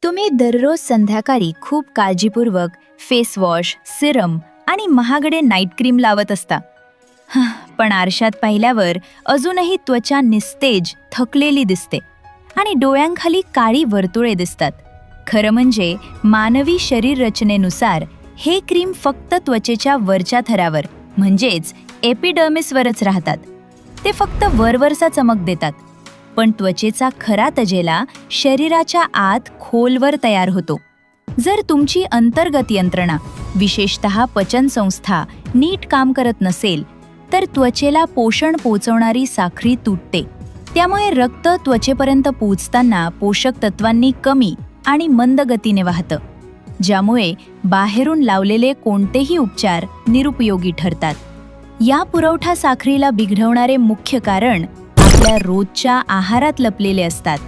तुम्ही दररोज संध्याकाळी खूप काळजीपूर्वक फेस वॉश, सिरम आणि महागडे नाईट क्रीम लावत असता. पण आरशात पाहिल्यावर अजूनही त्वचा निस्तेज, थकलेली दिसते आणि डोळ्यांखाली काळी वर्तुळे दिसतात. खरं म्हणजे मानवी शरीर रचनेनुसार हे क्रीम फक्त त्वचेच्या वरच्या थरावर म्हणजेच एपिडर्मिसवरच राहतात. ते फक्त वरवरचा चमक देतात, पण त्वचेचा खरा तजेला शरीराच्या आत खोलवर तयार होतो. जर तुमची अंतर्गत यंत्रणा, विशेषतः पचनसंस्था नीट काम करत नसेल, तर त्वचेला पोषण पोचवणारी साखळी तुटते. त्यामुळे रक्त त्वचेपर्यंत पोचताना पोषक तत्वांनी कमी आणि मंद गतीने वाहतं, ज्यामुळे बाहेरून लावलेले कोणतेही उपचार निरुपयोगी ठरतात. या पुरवठा साखळीला बिघडवणारे मुख्य कारण आपल्या रोजच्या आहारात लपलेले असतात.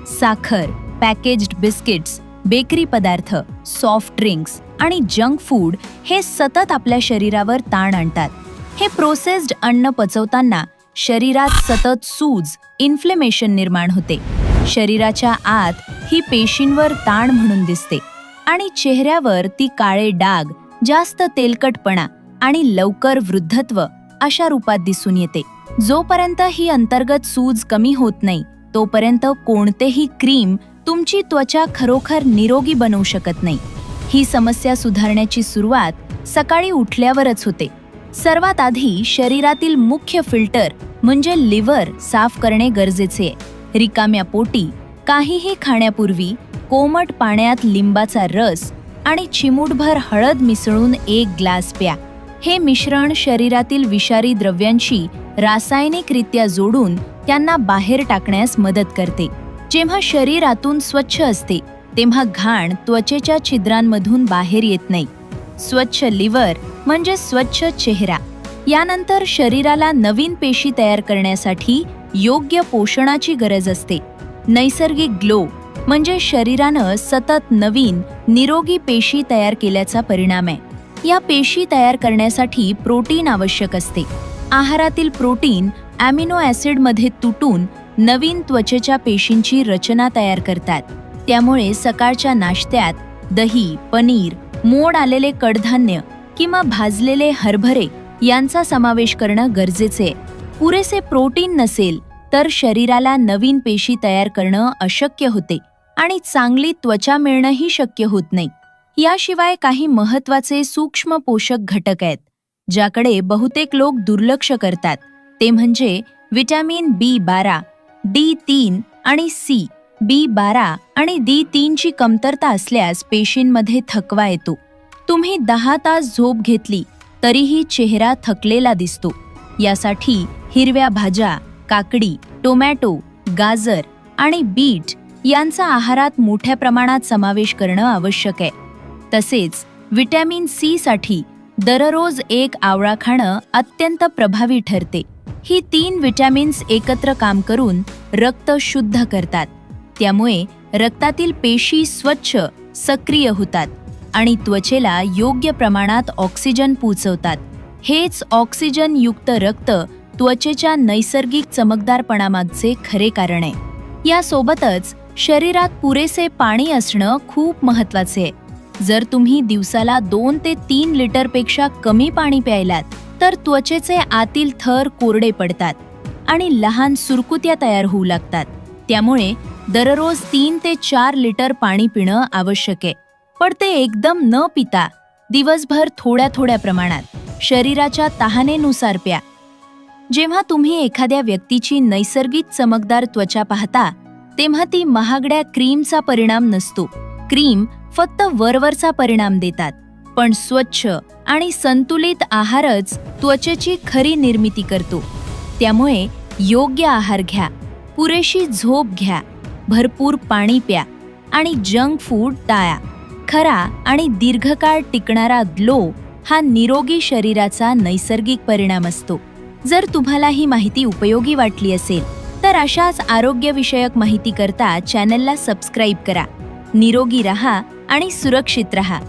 साखर, पॅकेज्ड बिस्किट्स, बेकरी पदार्थ, सॉफ्ट ड्रिंक्स आणि जंक फूड हे सतत आपल्या शरीरावर ताण आणतात. हे प्रोसेस्ड अन्न पचवताना शरीरात सतत सूज, इन्फ्लेमेशन निर्माण होते. शरीराच्या आत ही पेशींवर ताण म्हणून दिसते आणि चेहऱ्यावर ती काळे डाग, जास्त तेलकटपणा आणि लवकर वृद्धत्व अशा रूपात दिसून येते. जोपर्यंत ही अंतर्गत सूज कमी होत नाही, तोपर्यंत कोणतेही क्रीम तुमची त्वचा खरोखर निरोगी बनवू शकत नाही. ही समस्या सुधारण्याची सुरुवात सकाळी उठल्यावरच होते. सर्वात आधी शरीरातील मुख्य फिल्टर म्हणजे लिव्हर साफ करणे गरजेचे आहे. रिकाम्या पोटी काहीही खाण्यापूर्वी कोमट पाण्यात लिंबाचा रस आणि चिमूटभर हळद मिसळून 1 ग्लास प्या. हे मिश्रण शरीरातील विषारी द्रव्यांशी रासायनिकरित्या जोडून त्यांना बाहेर टाकण्यास मदत करते. जेव्हा शरीर आतून स्वच्छ असते, तेव्हा घाण त्वचेच्या छिद्रांमधून बाहेर येत नाही. स्वच्छ लिव्हर म्हणजे स्वच्छ चेहरा. यानंतर शरीराला नवीन पेशी तयार करण्यासाठी योग्य पोषणाची गरज असते. नैसर्गिक ग्लो म्हणजे शरीरानं सतत नवीन, निरोगी पेशी तयार केल्याचा परिणाम आहे. या पेशी तयार करण्यासाठी प्रोटीन आवश्यक असते. आहारातील प्रोटीन ॲमिनो ॲसिडमध्ये तुटून नवीन त्वचेच्या पेशींची रचना तयार करतात. त्यामुळे सकाळच्या नाश्त्यात दही, पनीर, मोड आलेले कडधान्य किंवा भाजलेले हरभरे यांचा समावेश करणं गरजेचे आहे. पुरेसे प्रोटीन नसेल तर शरीराला नवीन पेशी तयार करणं अशक्य होते आणि चांगली त्वचा मिळणंही शक्य होत नाही. याशिवाय काही महत्त्वाचे सूक्ष्म पोषक घटक आहेत, ज्याकडे बहुतेक लोक दुर्लक्ष करतात. ते म्हणजे व्हिटॅमिन B12, D3 आणि C. B12 आणि D3 ची कमतरता असल्यास पेशींमध्ये थकवा येतो. तुम्ही 10 तास झोप घेतली तरीही चेहरा थकलेला दिसतो. यासाठी हिरव्या भाज्या, काकडी, टोमॅटो, गाजर आणि बीट यांचा आहारात मोठ्या प्रमाणात समावेश करणं आवश्यक आहे. तसेच व्हिटॅमिन C साठी दररोज 1 आवळा खाणं अत्यंत प्रभावी ठरते. ही 3 व्हिटॅमिन्स एकत्र काम करून रक्त शुद्ध करतात. त्यामुळे रक्तातील पेशी स्वच्छ, सक्रिय होतात आणि त्वचेला योग्य प्रमाणात ऑक्सिजन पोचवतात. हेच ऑक्सिजनयुक्त रक्त त्वचेच्या नैसर्गिक चमकदारपणामागचे खरे कारण आहे. यासोबतच शरीरात पुरेसे पाणी असणं खूप महत्त्वाचे आहे. जर तुम्ही दिवसाला 2 ते 3 लिटरपेक्षा कमी पाणी प्यायलात, तर त्वचेचे आतील थर कोरडे पडतात आणि लहान सुरकुत्या तयार होऊ लागतात. त्यामुळे दररोज 3 ते 4 लिटर पाणी पिणं आवश्यक आहे. पण ते एकदम न पिता दिवसभर थोड्या थोड्या प्रमाणात शरीराच्या तहानेनुसार प्या. जेव्हा तुम्ही एखाद्या व्यक्तीची नैसर्गिक चमकदार त्वचा पाहता, तेव्हा ती महागड्या क्रीमचा परिणाम नसतो. क्रीम फक्त वरवरचा परिणाम देतात, पण स्वच्छ आणि संतुलित आहारच त्वचेची खरी निर्मिती करतो. त्यामुळे योग्य आहार घ्या, पुरेशी झोप घ्या, भरपूर पाणी प्या आणि जंक फूड टाळा. खरा आणि दीर्घकाळ टिकणारा ग्लो हा निरोगी शरीराचा नैसर्गिक परिणाम असतो. जर तुम्हाला ही माहिती उपयोगी वाटली असेल, तर अशाच आरोग्यविषयक माहिती करता चॅनलला सबस्क्राईब करा. निरोगी रहा आणि सुरक्षित रहा.